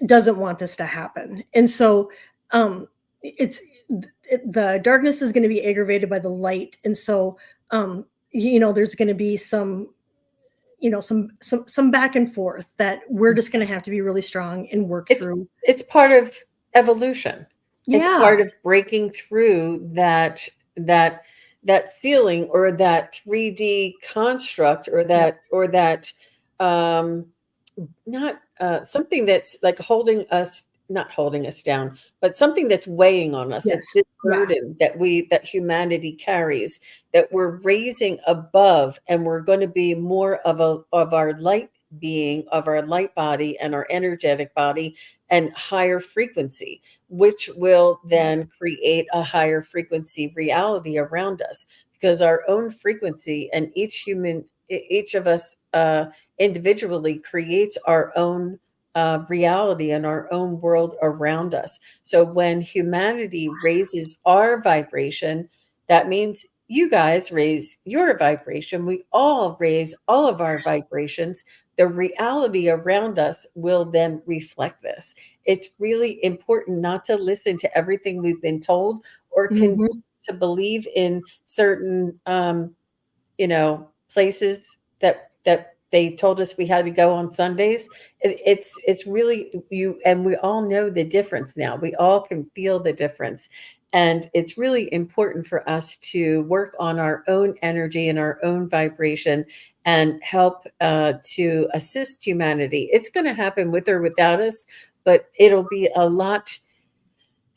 doesn't want this to happen. And so, it's the darkness is going to be aggravated by the light. And so, there's going to be some back and forth that we're just going to have to be really strong and work It's through. it's part of evolution. It's Yeah. part of breaking through that that ceiling or that 3D construct or Yep. that um not something that's like holding us, not holding us down, but something that's weighing on us. Yes. It's this Yeah. burden that humanity carries, that we're raising above, and we're going to be more of our light being, of our light body and our energetic body, and higher frequency, which will Yeah. then create a higher frequency reality around us, because our own frequency, and each of us individually creates our own reality and our own world around us. So when humanity raises our vibration, that means you guys raise your vibration. We all raise all of our vibrations. The reality around us will then reflect this. It's really important not to listen to everything we've been told or Hmm. to believe in certain places that they told us we had to go on Sundays. It's really you, and we all know the difference now. We all can feel the difference. And it's really important for us to work on our own energy and our own vibration and help to assist humanity. It's going to happen with or without us, but it'll be a lot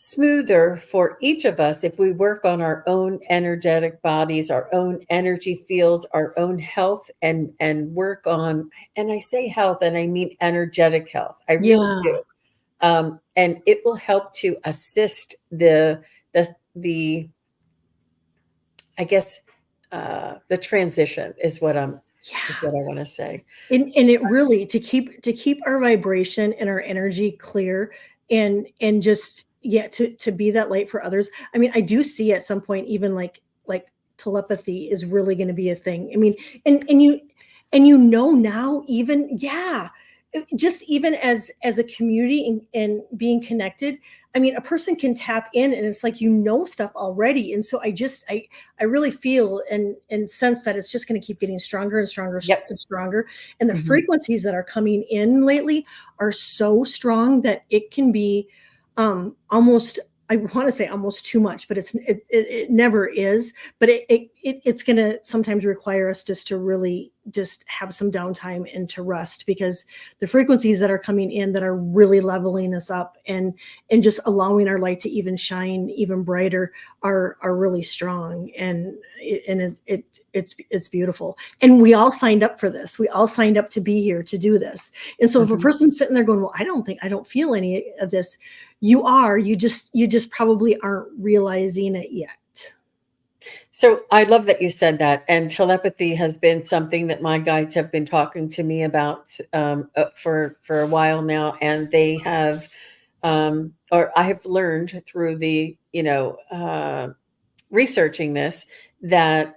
smoother for each of us if we work on our own energetic bodies, our own energy fields, our own health, and work on, and I say health and I mean energetic health. I really Yeah. do. And it will help to assist the I guess the transition is Yeah. what I want to say. And it really, to keep our vibration and our energy clear, and just, yeah, to be that light for others. I mean, I do see at some point, even like telepathy is really going to be a thing. I mean, and you now, even, yeah, just even as a community and being connected, I mean, a person can tap in and it's like, stuff already. And so I really feel and sense that it's just going to keep getting stronger and stronger Yep. and stronger. And the Mhm. frequencies that are coming in lately are so strong that it can be almost, I want to say almost too much, but it never is. But it's going to sometimes require us just to really just have some downtime and to rest, because the frequencies that are coming in that are really leveling us up and just allowing our light to even shine even brighter are really strong. It's beautiful. And we all signed up for this. We all signed up to be here to do this. And so if a Mhm. person's sitting there going, well, I don't feel any of this, you just probably aren't realizing it yet. So I love that you said that. And telepathy has been something that my guides have been talking to me about for a while now, and they have, or I have learned through the researching this, that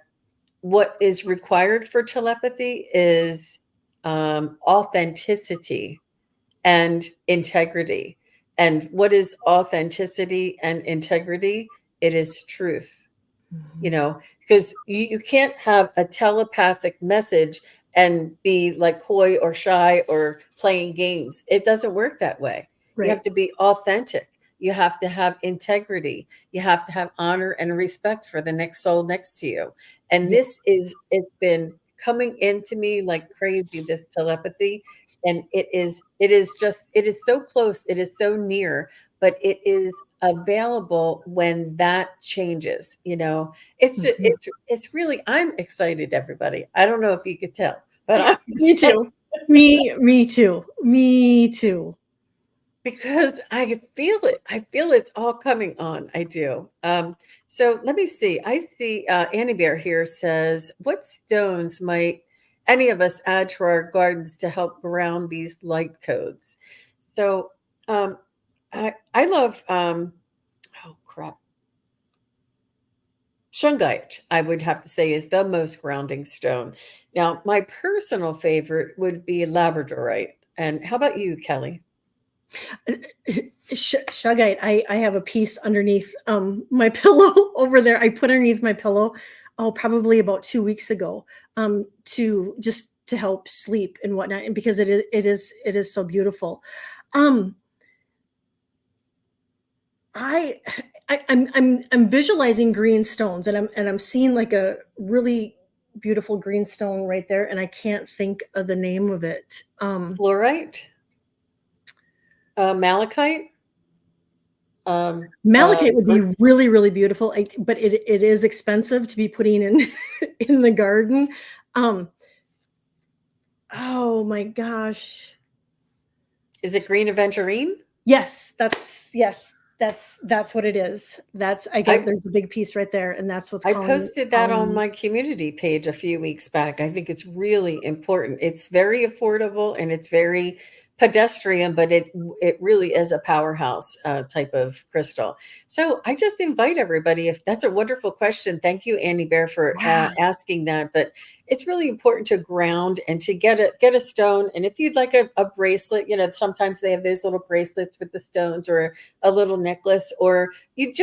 what is required for telepathy is authenticity and integrity. And what is authenticity and integrity? It is truth, Mhm. because you can't have a telepathic message and be like coy or shy or playing games. It doesn't work that way. You have Right. to be authentic. You have to have integrity. You have to have honor and respect for the next soul next to you. And Yeah. it's been coming into me like crazy, this telepathy. And it is so close, it is so near, but it is available when that changes. Mhm. It's really, I'm excited, everybody. I don't know if you could tell, but I'm Me excited too. Me too. Me too. because I feel it. I feel it's all coming on. I do. So let me see. I see Annie Bear here says, "What stones might any of us add to our gardens to help ground these light codes?" So um, I love. Oh crap. Shungite, I would have to say, is the most grounding stone. Now, my personal favorite would be labradorite. And how about you, Kelly? Shugite, I have a piece underneath my pillow over there. I put underneath my pillow, oh, probably about 2 weeks ago, to just to help sleep and whatnot, and because it is so beautiful. Um, I, I'm visualizing green stones, and I'm seeing like a really beautiful green stone right there, and I can't think of the name of it. Fluorite, malachite, um, Malachite would be gr- really, really beautiful, but it is expensive to be putting in in the garden. Um, oh my gosh. is it green aventurine? Yes, that's what it is. That's I get I there's a big piece right there, and that's what's I calling posted that calling on me. my community page a few weeks back. I think it's really important. It's very affordable and it's very pedestrian, but it really is a powerhouse type of crystal. So I just invite everybody. If that's a wonderful question, thank you, Annie Bear, for Yeah. asking that. But it's really important to ground and to get a stone. And if you'd like a bracelet, sometimes they have those little bracelets with the stones, or a little necklace, or you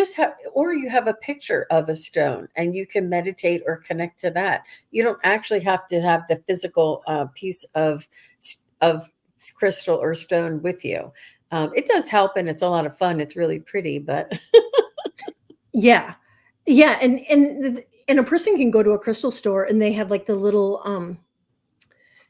have a picture of a stone and you can meditate or connect to that. You don't actually have to have the physical piece of crystal or stone with you. It does help and it's a lot of fun. It's really pretty, but Yeah. Yeah, and a person can go to a crystal store and they have like the little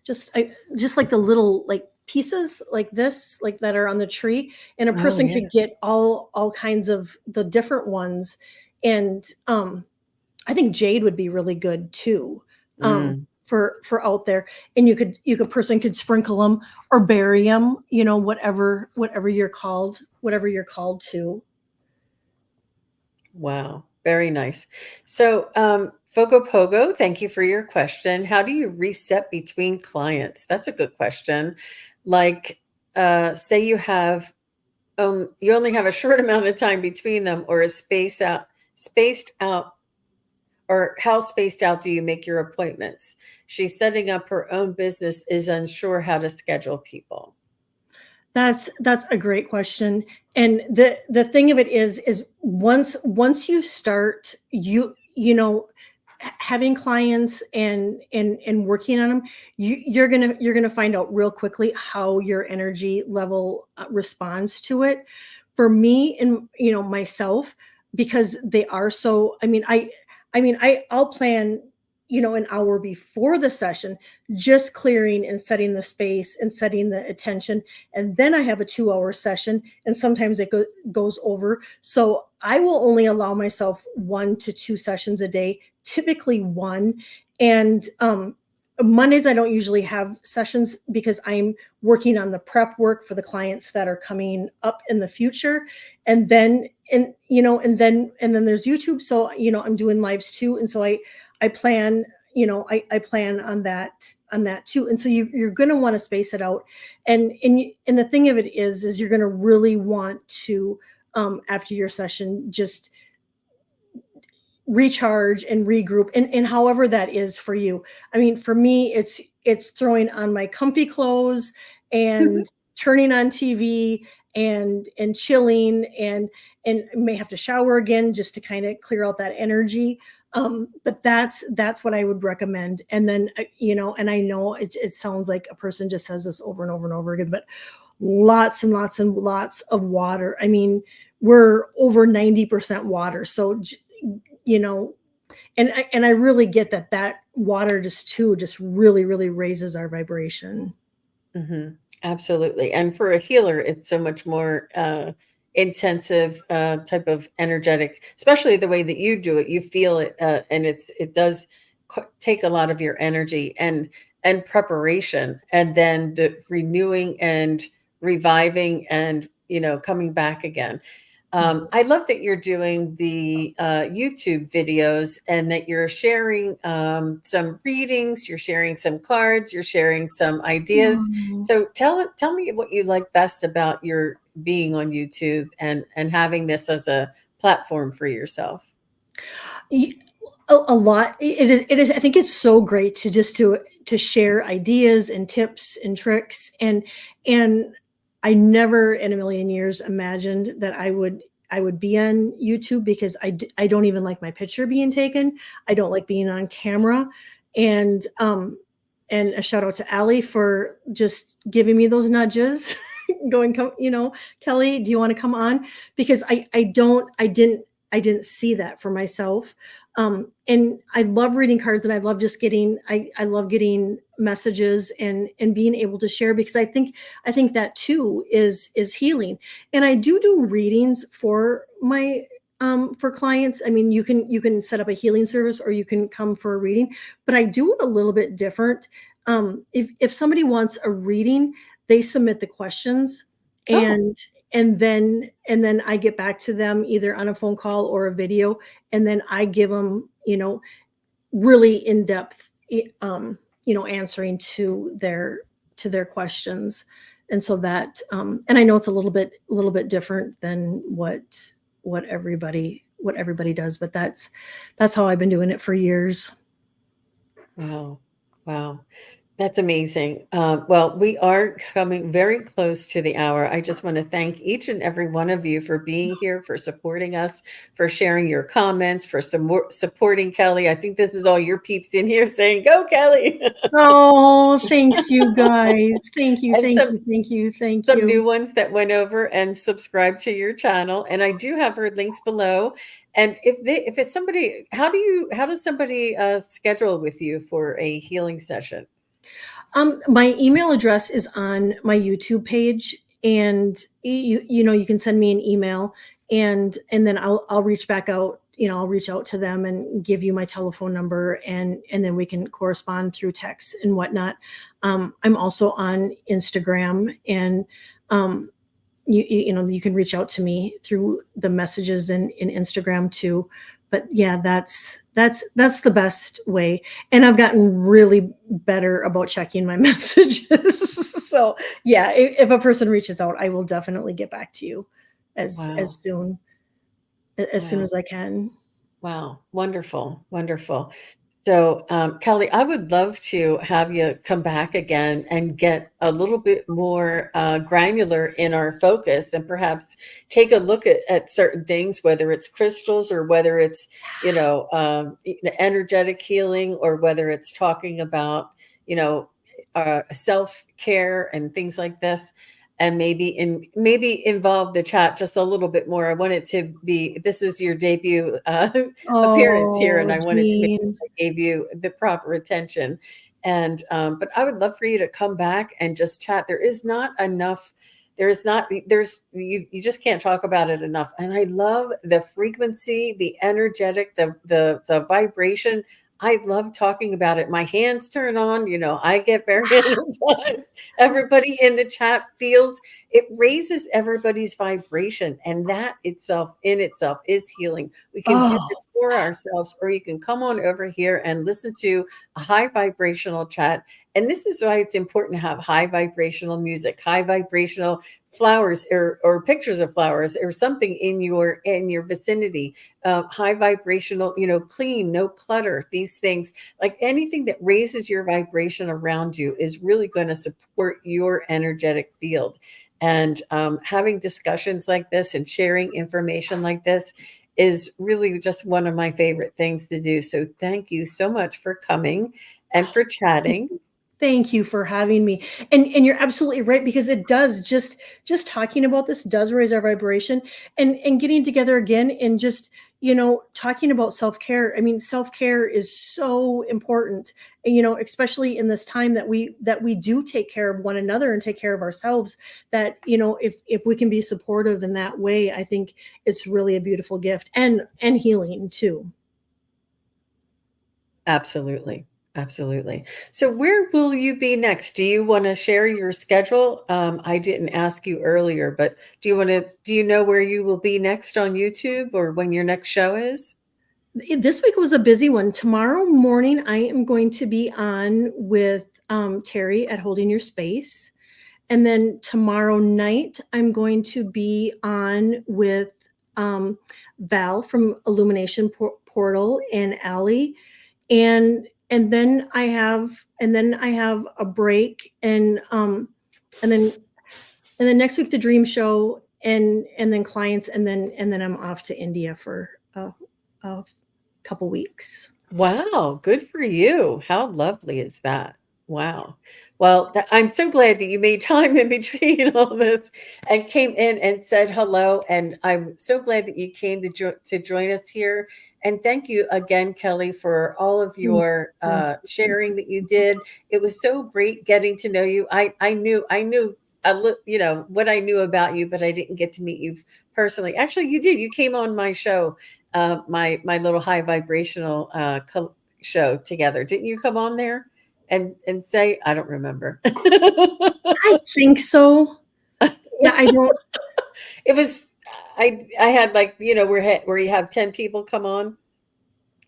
just like the little like pieces like this like that are on the tree, and a oh person yeah. could get all kinds of the different ones. And I think jade would be really good too, Mm. for out there. And you could person could sprinkle them or bury them, whatever you're called to. Wow, very nice. So, Fogo Pogo, thank you for your question. How do you reset between clients? That's a good question. Like, say you only have a short amount of time between them, or a spaced out Or how spaced out do you make your appointments? She's setting up her own business, is unsure how to schedule people. That's a great question. And the thing of it is once you start, having clients and working on them, you're gonna find out real quickly how your energy level responds to it. For me and myself, because they are so. I'll plan an hour before the session, just clearing and setting the space and setting the attention, and then I have a 2-hour session, and sometimes it goes over. So I will only allow myself 1 to 2 sessions a day, typically one. And Mondays I don't usually have sessions because I'm working on the prep work for the clients that are coming up in the future. And then and then there's YouTube, so I'm doing lives too, and so I plan, I plan on that too. And so you're going to want to space it out. And the thing of it is you're going to really want to, after your session, just recharge and regroup, and however that is for you. I mean, for me, it's throwing on my comfy clothes and turning on TV and chilling, and may have to shower again just to kind of clear out that energy. But that's what I would recommend. And then and I know it sounds like a person just says this over and over and over again, but lots and lots and lots of water. I mean, we're over 90% water, so you know and I really get that water just really really raises our vibration. Mhm. Absolutely. And for a healer, it's so much more intensive type of energetic, especially the way that you do it. You feel it, and it does take a lot of your energy and preparation, and then the renewing and reviving and coming back again. Mhm. I love that you're doing the YouTube videos and that you're sharing some readings, you're sharing some cards, you're sharing some ideas. Mm. So tell me what you like best about your being on YouTube and having this as a platform for yourself. Y- a lot. It is I think it's so great to just to share ideas and tips and tricks, and I never in a million years imagined that I would be on YouTube, because I don't even like my picture being taken. I don't like being on camera. And um and a shout out to Allie for just giving me those nudges, going, come, Kelly, do you want to come on? Because I didn't see that for myself. And I love reading cards, and I love just I love getting messages and being able to share, because I think that too is healing. And I do readings for my for clients. I mean, you can set up a healing service, or you can come for a reading, but I do it a little bit different. If somebody wants a reading, they submit the questions, Oh, and then I get back to them either on a phone call or a video, and then I give them, really in depth, answering to their questions. And so and I know it's a little bit different than what everybody does, but that's how I've been doing it for years. wow. Wow. That's amazing. Well, we are coming very close to the hour. I just want to thank each and every one of you for being here, for supporting us, for sharing your comments, for supporting Kelly. I think this is all your peeps in here saying, "Go, Kelly!" Oh, thanks, you guys. Thank you, and thank some you, thank you, thank some new you. ones that went over and subscribed to your channel. And I do have her links below. And if it's somebody, how does somebody schedule with you for a healing session? My email address is on my YouTube page, and you can send me an email, and then I'll reach back out. I'll reach out to them and give you my telephone number, and then we can correspond through text and whatnot. I'm also on Instagram, and um, you can reach out to me through the messages in Instagram too. But yeah, that's the best way. And I've gotten really better about checking my messages. So yeah, if a person reaches out, I will definitely get back to you as Wow. as soon as soon Wow. as I can. Wow. Wonderful. Wonderful. So, Kelly, I would love to have you come back again and get a little bit more granular in our focus and perhaps take a look at certain things, whether it's crystals or whether it's, energetic healing or whether it's talking about, you know, self-care and things like this. And maybe involve the chat just a little bit more. I want it to be, this is your debut appearance here, and Oh, I wanted to make Jean. sure I gave you the proper attention. And but I would love for you to come back and just chat. There is not enough. There's not. There's you just can't talk about it enough. And I love the frequency, the energetic, the vibration. I love talking about it. My hands turn on. I get very energized. Everybody in the chat feels it raises everybody's vibration, and that itself in itself is healing. We can do Oh, this for ourselves, or you can come on over here and listen to a high vibrational chat. And this is why it's important to have high vibrational music, high vibrational flowers, or pictures of flowers, or something in your vicinity. High vibrational, clean, no clutter. These things, like anything that raises your vibration around you, is really going to support your energetic field. And having discussions like this and sharing information like this is really just one of my favorite things to do. So thank you so much for coming and for chatting. thank you for having me. And you're absolutely right, because it does, just talking about this does raise our vibration, and getting together again and just, talking about self-care. I mean, self-care is so important, and, especially in this time that we do take care of one another and take care of ourselves, that, if we can be supportive in that way, I think it's really a beautiful gift, and healing too. Absolutely. Absolutely. So where will you be next? Do you want to share your schedule? I didn't ask you earlier, but do you know where you will be next on YouTube, or when your next show is? This week was a busy one. Tomorrow morning, I am going to be on with Terry at Holding Your Space. And then tomorrow night, I'm going to be on with um, Val from Illumination Portal and Allie. And then I have a break, and then next week the Dream Show, and then clients, and then I'm off to India for a couple weeks. Wow, good for you. How lovely is that? Wow. Well, I'm so glad that you made time in between all this and came in and said hello. And I'm so glad that you came to join us here. And thank you again, Kelly, for all of Thank your you. sharing that you did. It was so great getting to know you. I knew what I knew about you, but I didn't get to meet you personally. Actually, you did. You came on my show, my little high vibrational show together. Didn't you come on there and say? I don't remember. I think so. Yeah, I don't. It was I had, like, where you have 10 people come on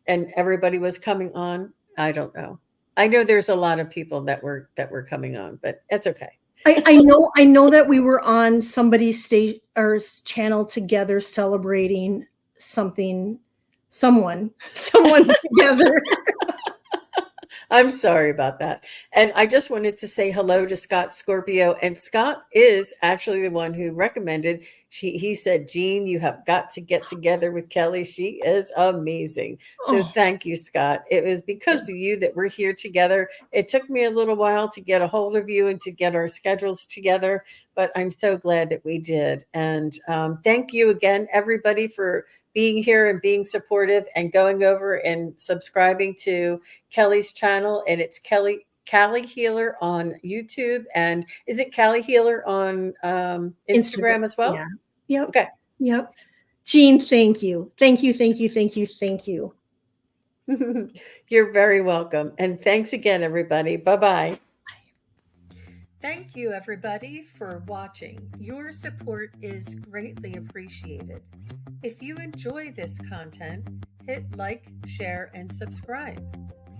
and everybody was coming on. I don't know. I know there's a lot of people that were coming on, but it's okay. I know that we were on somebody's stage or channel together, celebrating something, someone together. I'm sorry about that. And I just wanted to say hello to Scott Scorpio. And Scott is actually the one who recommended. He said, Jean, you have got to get together with Kelly. She is amazing. So Oh, thank you, Scott. It was because of you that we're here together. It took me a little while to get a hold of you and to get our schedules together, but I'm so glad that we did. And thank you again, everybody, for being here and being supportive and going over and subscribing to Kelly's channel. And it's Calihealer on YouTube. And is it Calihealer on Instagram. Instagram as Yeah. well? Yep. Okay. Yep. Jean, thank you. Thank you. Thank you. Thank you. Thank you. You're very welcome. And thanks again, everybody. Bye bye. Thank you, everybody, for watching. Your support is greatly appreciated. If you enjoy this content, hit like, share, and subscribe.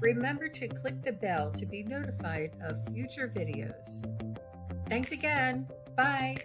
Remember to click the bell to be notified of future videos. Thanks again. Bye.